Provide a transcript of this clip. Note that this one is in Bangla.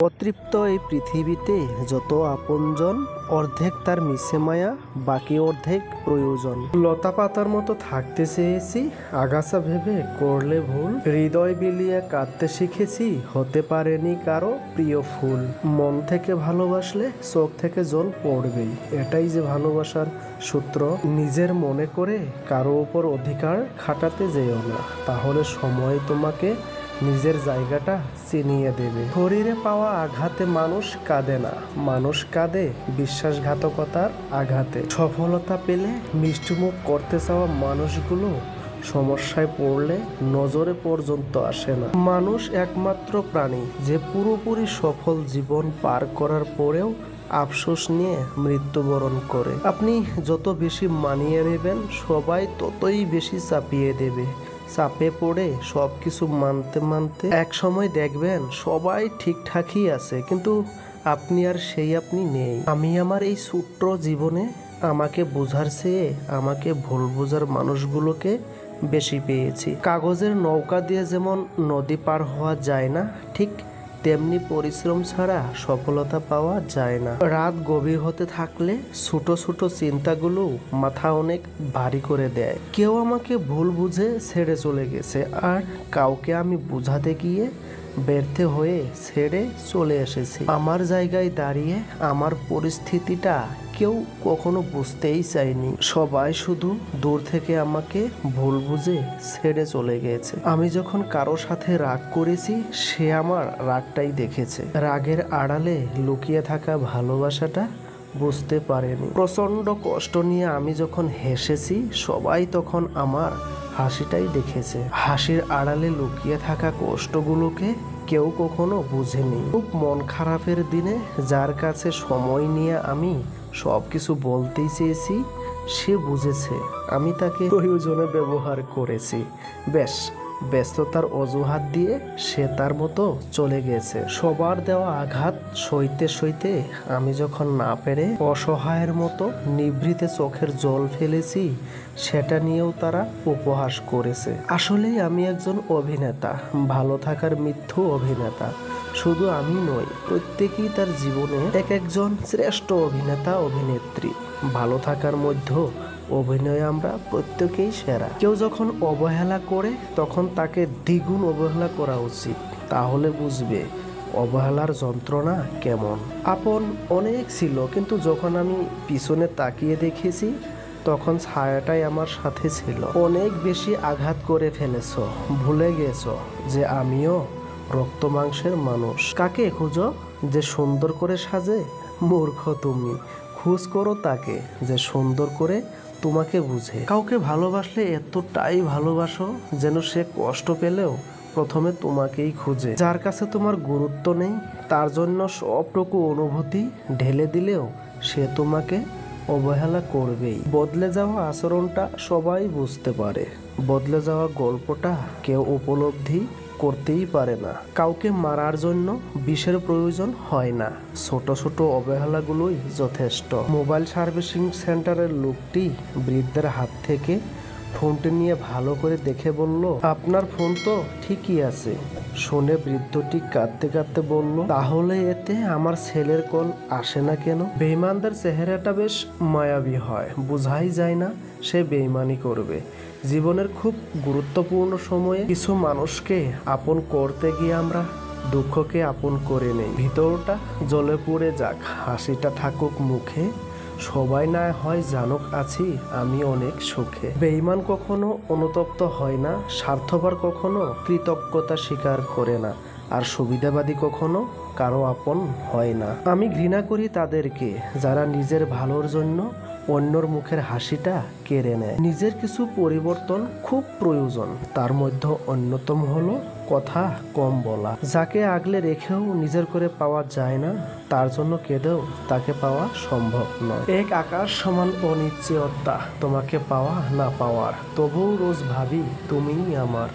অতৃপ্ত এই পৃথিবীতে যত আপনজন, অর্ধেক তার মিশে মায়া, বাকি অর্ধেক প্রয়োজন। লতা পাতার মতো থাকতে চেয়েছি, আগাছা ভেবে করলে ভুল। হৃদয় বিলিয়ে কাঁদতে শিখেছি, হতে পারেনি কারো প্রিয় ফুল। মন থেকে ভালোবাসলে চোখ থেকে জল পড়বেই, এটাই যে ভালোবাসার সূত্র। নিজের মনে করে কারো উপর অধিকার খাটাতে যেও না, তাহলে সময় তোমাকে নিজের জায়গাটা চিনিয়ে দেবে। শরীরে পাওয়া আঘাতে মানুষ কাঁদে না, মানুষ কাঁদে বিশ্বাসঘাতকতার আঘাতে। সফলতা পেলে মিষ্টিমুখ করতে চাওয়া মানুষগুলো সমস্যায় পড়লে নজরে পর্যন্ত আসে না। মানুষ একমাত্র প্রাণী যে পুরোপুরি সফল জীবন পার করার পরেও আফসোস নিয়ে মৃত্যুবরণ করে। আপনি যত বেশি মানিয়ে নেবেন, সবাই ততই বেশি চাপিয়ে দেবে। চাপে পড়ে সব কিছু মানতে মানতে এক সময় দেখবেন সবাই ঠিকঠাকই আছে, কিন্তু আপনি আর সেই আপনি নেই। আমি আমার এই ছোট্ট জীবনে আমাকে বোঝার চেয়ে আমাকে ভুল বোঝার মানুষগুলোকে বেশি পেয়েছি। কাগজের নৌকা দিয়ে যেমন নদী পার হওয়া যায় না, ঠিক তেমনি পরিশ্রম ছাড়া সফলতা পাওয়া যায় না। রাত গভীর হতে থাকলে ছোট ছোট চিন্তাগুলো মাথা অনেক ভারী করে দেয়। কেউ আমাকে ভুল বুঝে ছেড়ে চলে গেছে, আর কাউকে আমি বুঝাতে গিয়ে ব্যর্থ হয়ে ছেড়ে চলে এসেছি। আমার জায়গায় দাঁড়িয়ে আমার পরিস্থিতিটা কেউ কখনো বুঝতেই চায়নি। সবাই শুধু দূর থেকে আমাকে ভুল বুঝে ছেড়ে চলে গেছে। আমি যখন কারো সাথে রাগ করেছি, সে আমার রাগটাই দেখেছে। রাগের আড়ালে লুকিয়ে থাকা ভালোবাসাটা বুঝতে পারেনি। প্রচন্ড কষ্ট নিয়ে আমি যখন হেসেছি, সবাই তখন আমার হাসিটাই দেখেছে। হাসির আড়ালে লুকিয়ে থাকা কষ্টগুলোকে কেউ কখনো বুঝেনি। খুব মন খারাপের দিনে যার কাছে সময় নিয়ে আমি সবকিছু বলতেই চেয়েছি, সে বুঝেছে আমি তাকে প্রয়োজনে ব্যবহার করেছি। ব্যস্ততার অজুহাত দিয়ে সে তার মতো চলে গেছে। সবার দেওয়া আঘাত সইতে সইতে আমি যখন না পেরে অসহায়ের মতো নিভৃতে চোখের জল ফেলেছি, সেটা নিয়েও তারা উপহাস করেছে। আসলেই আমি একজন অভিনেতা, ভালো থাকার মিথ্যু অভিনেতা। শুধু আমি নই, প্রত্যেকেই তার জীবনে এক একজন শ্রেষ্ঠ অভিনেতা অভিনেত্রী। ভালো থাকার মধ্যেও অভিনয়ে আমরা প্রত্যেকেই সেরা। কেউ যখন অবহেলা করে, তখন তাকে দ্বিগুণ অবহেলা করা উচিত, তাহলে বুঝবে অবহেলার যন্ত্রণা কেমন। আপন অনেক ছিল, কিন্তু যখন আমি পিছনে তাকিয়ে দেখেছি, তখন ছায়াটাই আমার সাথে ছিল। অনেক বেশি আঘাত করে ফেলেছ, ভুলে গেছ যে আমিও রক্ত মাংসের মানুষ। কাকে খুঁজো যে সুন্দর করে সাজে? মূর্খ তুমি। খোঁজ করো তাকে যে সুন্দর করে তোমাকে বুঝে। কাউকে ভালোবাসলে এতটাই ভালোবাসো যেন সে কষ্ট পেলেও প্রথমে তোমাকেই খুঁজে। যার কাছে তোমার গুরুত্ব নেই, তার জন্য সবটুকু অনুভূতি ঢেলে দিলেও সে তোমাকে অবহেলা করবেই। বদলে যাওয়া আচরণটা সবাই বুঝতে পারে, বদলে যাওয়া গল্পটা কেউ উপলব্ধি করতেই পারে না। কাউকে মারার জন্য বিষের প্রয়োজন হয় না, ছোট ছোট অবহেলাগুলোই যথেষ্ট। মোবাইল সার্ভিসিং সেন্টারের লোকটি বৃদ্ধের হাত থেকে ফোনটি নিয়ে ভালো করে দেখে বলল, আপনার ফোন তো ঠিকই আছে। শুনে বৃদ্ধটি কাঁদতে কাঁদতে বলল, তাহলে এতে আমার ছেলের কল আসে না কেন? বেঈমানদের চেহারাটা বেশ মায়াবী হয়, বোঝাই যায় না সে বেঈমানি করবে। জীবনের খুব গুরুত্বপূর্ণ সময়ে কিছু মানুষকে আপন করতে গিয়ে আমরা দুঃখকে আপন করে নেই। ভিতরটা জ্বলে পুড়ে যাক, হাসিটা থাকুক মুখে, সবাই না হয় জানুক আছি আমি অনেক সুখে। বেঈমান কখনো অনুতপ্ত হয় না, স্বার্থপর কখনো কৃতজ্ঞতা স্বীকার করে না, আর সুবিধাবাদী কখনো কারো আপন হয় না। আমি ঘৃণা করি তাদেরকে যারা নিজের ভালোর জন্য অন্যর মুখের হাসিটা কেড়ে নেয়। নিজের কিছু পরিবর্তন খুব প্রয়োজন, তার মধ্যে অন্যতম হলো কথা কম বলা। যাকে আগলে রেখেও নিজের করে পাওয়া যায় না, তার জন্য কেঁদেও তাকে পাওয়া সম্ভব নয়। এক আকাশ সমান অনিশ্চয়তা তোমাকে পাওয়া না পাওয়ার, তবুও রোজ ভাবি তুমিই আমার।